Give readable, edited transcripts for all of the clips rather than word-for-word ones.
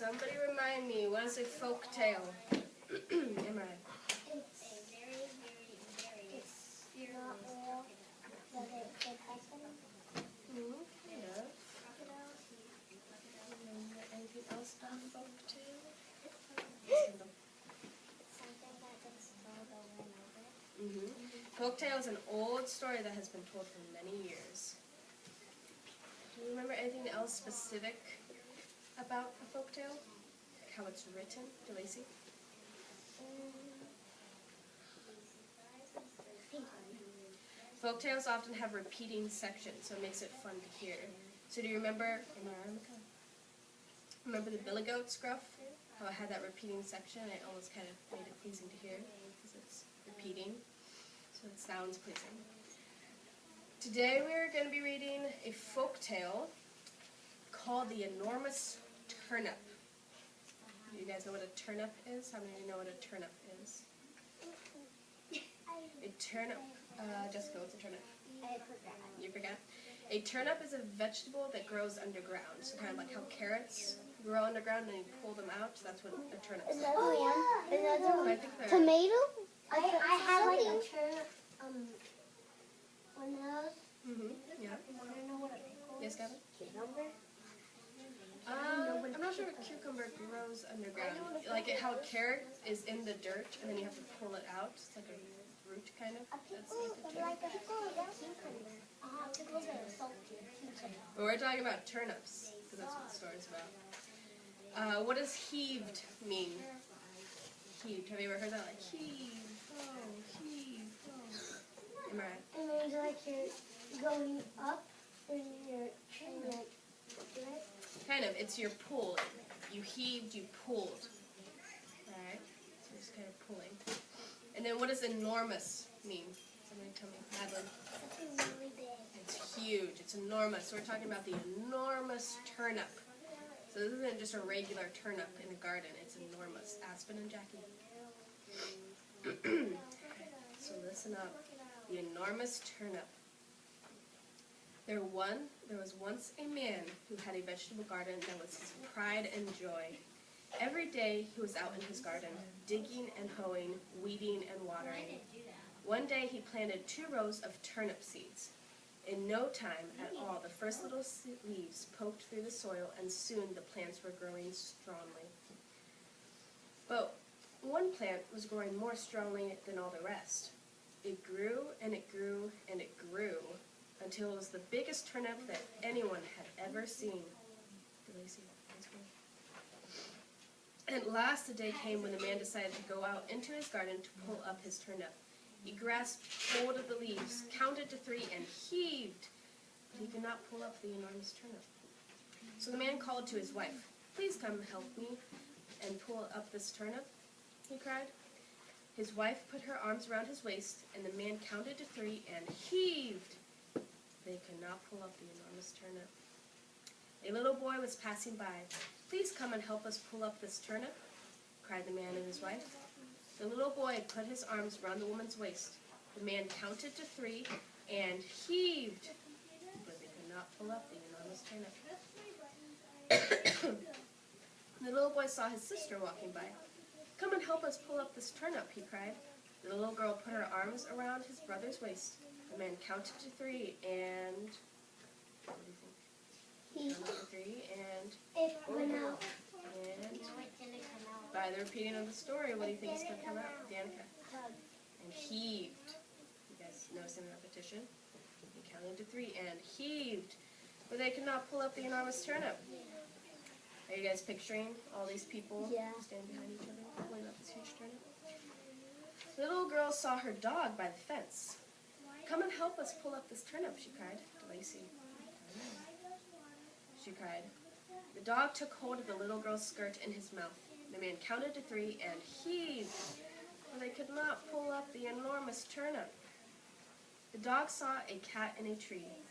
Somebody remind me, what is a folk tale? Imran. It's a very, it's not real, but it could happen. Yeah. Anything else about folk tale? It's something that gets told over and over. Folk tale is an old story that has been told for many years. Do you remember anything else specific about a folk tale? Like how it's written, DeLacy? Folk tales often have repeating sections, so it makes it fun to hear. So do you remember the Billy Goat Scruff? How it had that repeating section? It almost kind of made it pleasing to hear because it's repeating, so it sounds pleasing. Today we're going to be reading a folk tale called The Enormous Turnip. Do you guys know what a turnip is? How many of you know what a turnip is? A turnip, Jessica, what's a turnip? I forgot. You forgot? A turnip is a vegetable that grows underground. So kind of like how carrots grow underground and you pull them out. So that's what a turnip is. Another one. Another one. I think they're... Tomato? I have like a turnip, one of those. Yeah. Want to know what a pickle is? Yes, Gavin? Cucumber? I'm not sure if cucumber grows underground. Like how a carrot is in the dirt and then you have to pull it out. It's like a root kind of. That's Like a pickle is a cucumber. Pickles are salty. But we're talking about turnips, because that's what the story's about. What does heaved mean? Heaved. Have you ever heard that? Like, heave, oh, heave, oh. Am I right? It means like you're going up and you're trying to like do it. Kind of. It's your pull. You heaved, you pulled. Alright? So you're just kind of pulling. And then what does enormous mean? Somebody tell me. Madeline. Something really big. It's huge. It's enormous. So we're talking about the enormous turnip. So this isn't just a regular turnip in a garden. It's enormous. Aspen and Jackie. So listen up. The enormous turnip. There was once a man who had a vegetable garden that was his pride and joy. Every day he was out in his garden, digging and hoeing, weeding and watering. One day he planted 2 rows of turnip seeds. In no time at all, the first little leaves poked through the soil, and soon the plants were growing strongly. But one plant was growing more strongly than all the rest. It grew and it grew and it grew until it was the biggest turnip that anyone had ever seen. At last the day came when the man decided to go out into his garden to pull up his turnip. He grasped hold of the leaves, counted to 3, and heaved, but he could not pull up the enormous turnip. So the man called to his wife, "Please come help me and pull up this turnip," he cried. His wife put her arms around his waist, and the man counted to 3 and heaved. They could not pull up the enormous turnip. A little boy was passing by. "Please come and help us pull up this turnip," cried the man and his wife. The little boy put his arms around the woman's waist. The man counted to 3 and heaved, but they could not pull up the enormous turnip. The little boy saw his sister walking by. "Come and help us pull up this turnip," he cried. The little girl put her arms around his brother's waist. The man counted to 3 and... What do you think? Counted to 3 and... It went out. And... No, it didn't come out. By the repeating of the story, what do you think is going to come out? Danica. And heaved. You guys noticing the repetition? He counted to 3 and heaved. But they could not pull up the enormous turnip. Are you guys picturing all these people standing behind each other, pulling up this huge turnip? The little girl saw her dog by the fence. "Come and help us pull up this turnip," she cried. Lacey. She cried. The dog took hold of the little girl's skirt in his mouth. The man counted to 3 and heaved, but they could not pull up the enormous turnip. The dog saw a cat in a tree.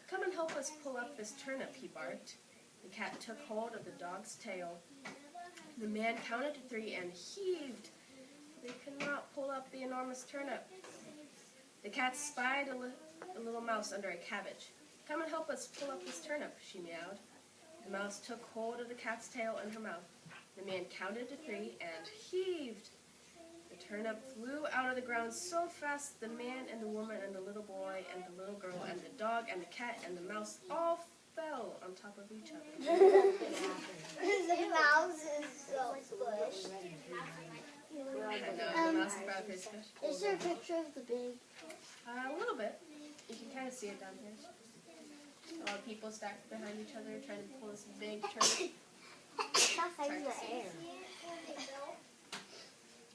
"Come and help us pull up this turnip," he barked. The cat took hold of the dog's tail. The man counted to 3 and heaved, but they could not pull up the enormous turnip. The cat spied a little mouse under a cabbage. "Come and help us pull up this turnip," she meowed. The mouse took hold of the cat's tail in her mouth. The man counted to 3 and heaved. The turnip flew out of the ground so fast the man and the woman and the little boy and the little girl and the dog and the cat and the mouse all fell on top of each other. The mouse is so squished. I know, the mouse is probably pretty squished. Is there a picture of the big? A little bit. You can kind of see it down here. A lot of people stacked behind each other trying to pull this big turnip. It's outside in the air.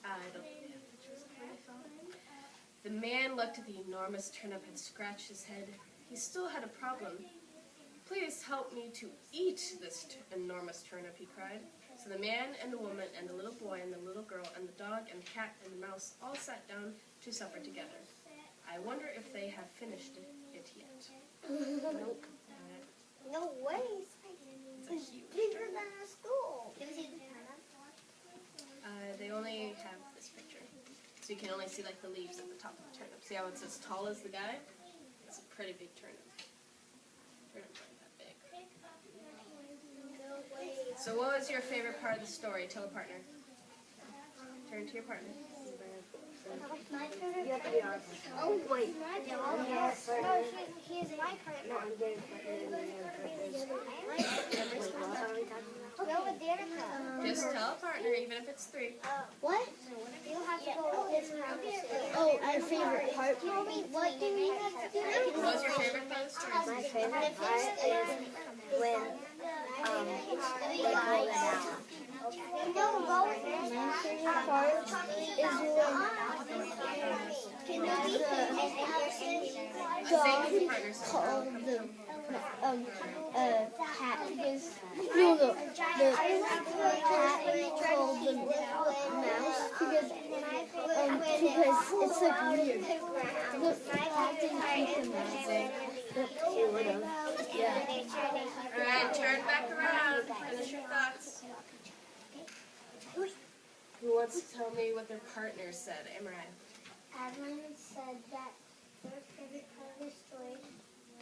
I don't think we have pictures of where they fell. The man looked at the enormous turnip and scratched his head. He still had a problem. Please help me to eat this enormous turnip, he cried. So the man and the woman and the little boy and the little girl and the dog and the cat and the mouse all sat down to supper together. I wonder if they have finished it yet. Nope. No way. It's bigger than a school. They only have this picture. So you can only see like the leaves at the top of the turnip. See how it's as tall as the guy? It's a pretty big turnip. Turnips aren't that big. So what was your favorite part of the story? Tell a partner. Turn to your partner. My favorite part. Oh wait. No, he's my partner. No, I'm getting partner. Just tell a partner, even if it's 3. What? You have to go with his partner. Oh, my favorite part. What do we have to do? What was your favorite part of the story? My favorite part is when they pull it out. No, go with his My favorite part is Same as the partners. called the cat because the cat called the mouse because it's like weird. The cat didn't eat the mouse. It would have. Yeah. Alright, turn back around. Finish your thoughts. Who wants to tell me what their partner said? Emrai. Everyone said that their favorite part of the story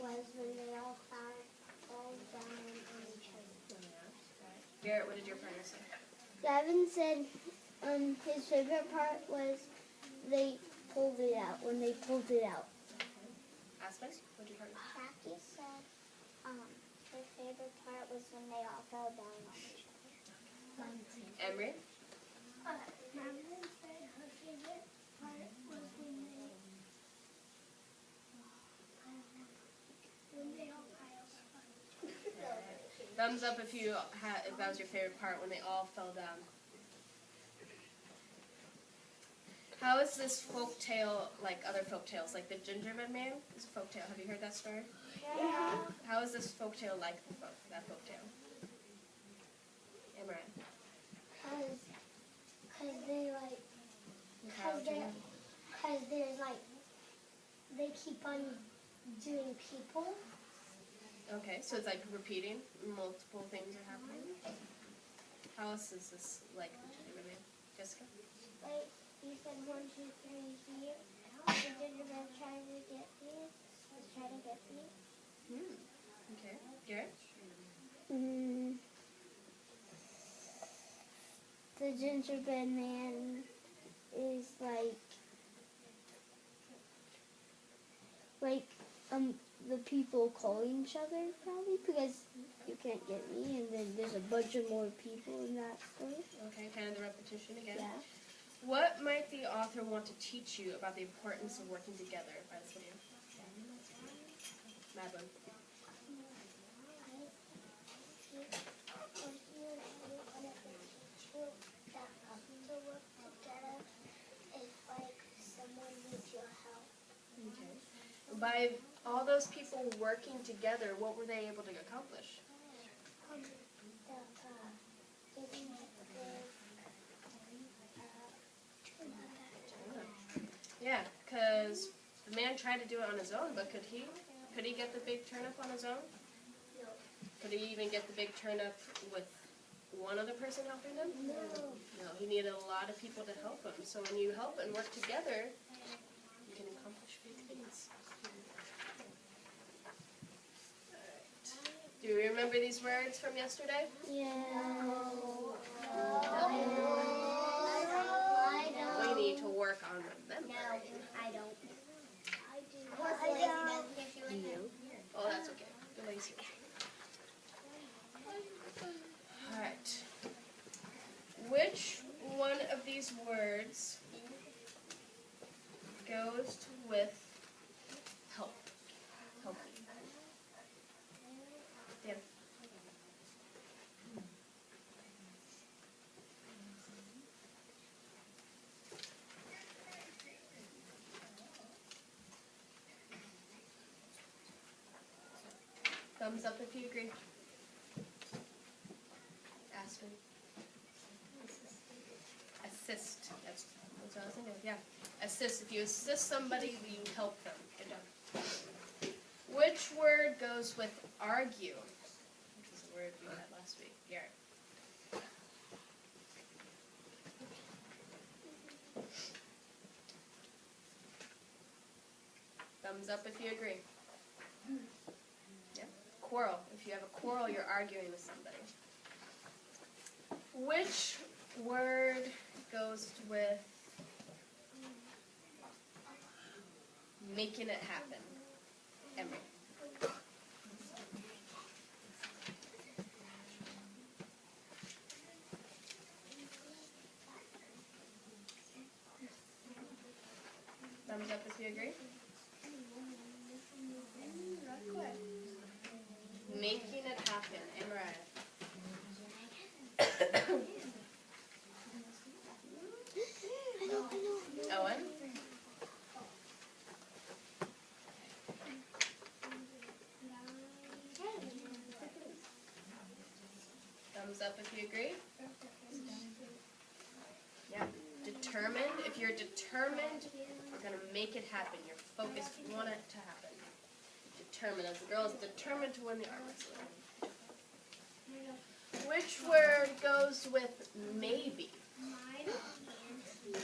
was when they all fall down on each other. Garrett, what did your partner say? Gavin said his favorite part was they pulled it out, when they pulled it out. Aspect, what did your partner say? Jackie said her favorite part was when they all fell down on each other. Emery? Madeline said her favorite part was when they all piled up. Thumbs up if that was your favorite part, when they all fell down. How is this folk tale like other folk tales? Like the Gingerbread Man is a folk tale. Have you heard that story? Yeah. How is this folk tale like that folk tale? Imran. Cause they like, cause there's like, they keep on doing people. Okay, so it's like repeating, multiple things are happening. How else is this like the Gingerbread Man? Jessica? Like, you said 1, 2, 3 here. The gingerbread trying to get me. Was trying to get me. Okay. Garrett? The gingerbread man is like the people calling each other probably because you can't get me, and then there's a bunch of more people in that story. Okay, kind of the repetition again. Yeah. What might the author want to teach you about the importance of working together by this video? Madeline. Okay. By all those people working together, what were they able to accomplish? Yeah, because the man tried to do it on his own, but could he? Could he get the big turnip on his own? No. Could he even get the big turnip with one other person helping him? No. No, he needed a lot of people to help him. So when you help and work together, you can accomplish big things. Alright. Do you remember these words from yesterday? Yeah. work on remembering. I don't. You. Oh, that's okay. Lazy. Alright. Which one of these words goes with help? Help. Dan. Thumbs up if you agree. Aspen. Assist. That's what I was thinking of. Yeah. Assist. If you assist somebody, you help them. Good job. Which word goes with argue? Which was a word we had last week. Garrett. Thumbs up if you agree. Yeah. Quarrel. If you have a quarrel, you're arguing with somebody. Which word goes with making it happen? Emery. Thumbs up if you agree. Making it happen. Emery. Owen? Thumbs up if you agree. Yeah. Determined. If you're determined, you're going to make it happen. You're focused. You want it to happen. Determined. As the girl is determined to win the arm wrestling. Which word goes with maybe?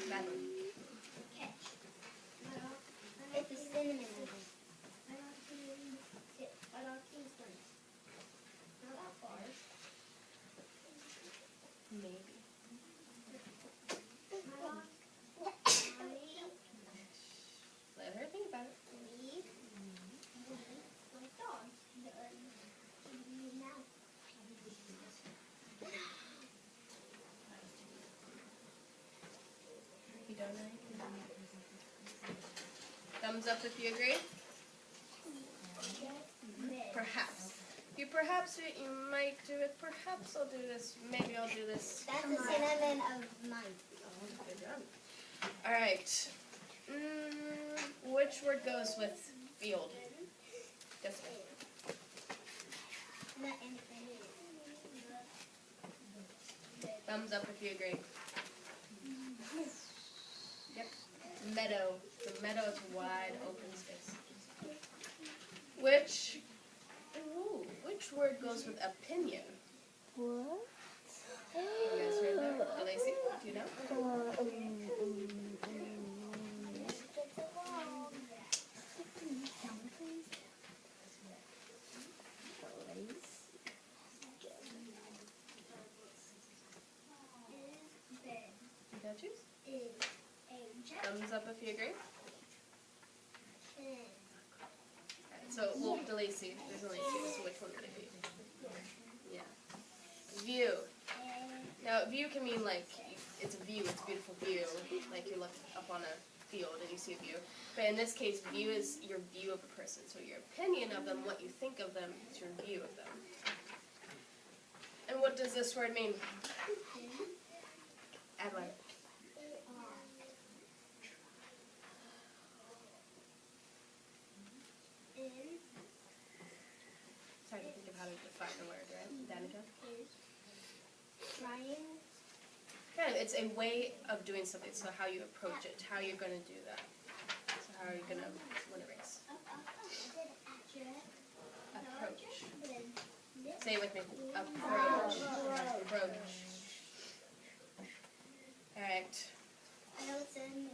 Madeline. It's a cinnamon. Maybe. Let her think about it. You don't know? Thumbs up if you agree. Perhaps. You perhaps do it, you might do it. Perhaps I'll do this. Maybe I'll do this. That's a cinnamon of mine. Good job. All right. Which word goes with field? Jessica. Thumbs up if you agree. Yep. Meadow. The meadow is wide open space. Which word goes with opinion? What? You guys heard that? Lacey, do you know? You gotta choose. Thumbs up if you agree. Alright, so, well, DeLacy, there's only two, so which one would it be? Yeah. View. Now, view can mean like, it's a view, it's a beautiful view, like you look up on a field and you see a view. But in this case, view is your view of a person. So your opinion of them, what you think of them, is your view of them. And what does this word mean? Adeline. Sorry to think of how to define the word, right? Danica? Trying. Kind of, it's a way of doing something, so how you approach it, how you're going to do that. So how are you going to win a race? Approach. Say it with me. Approach. Approach. Alright. I know it's in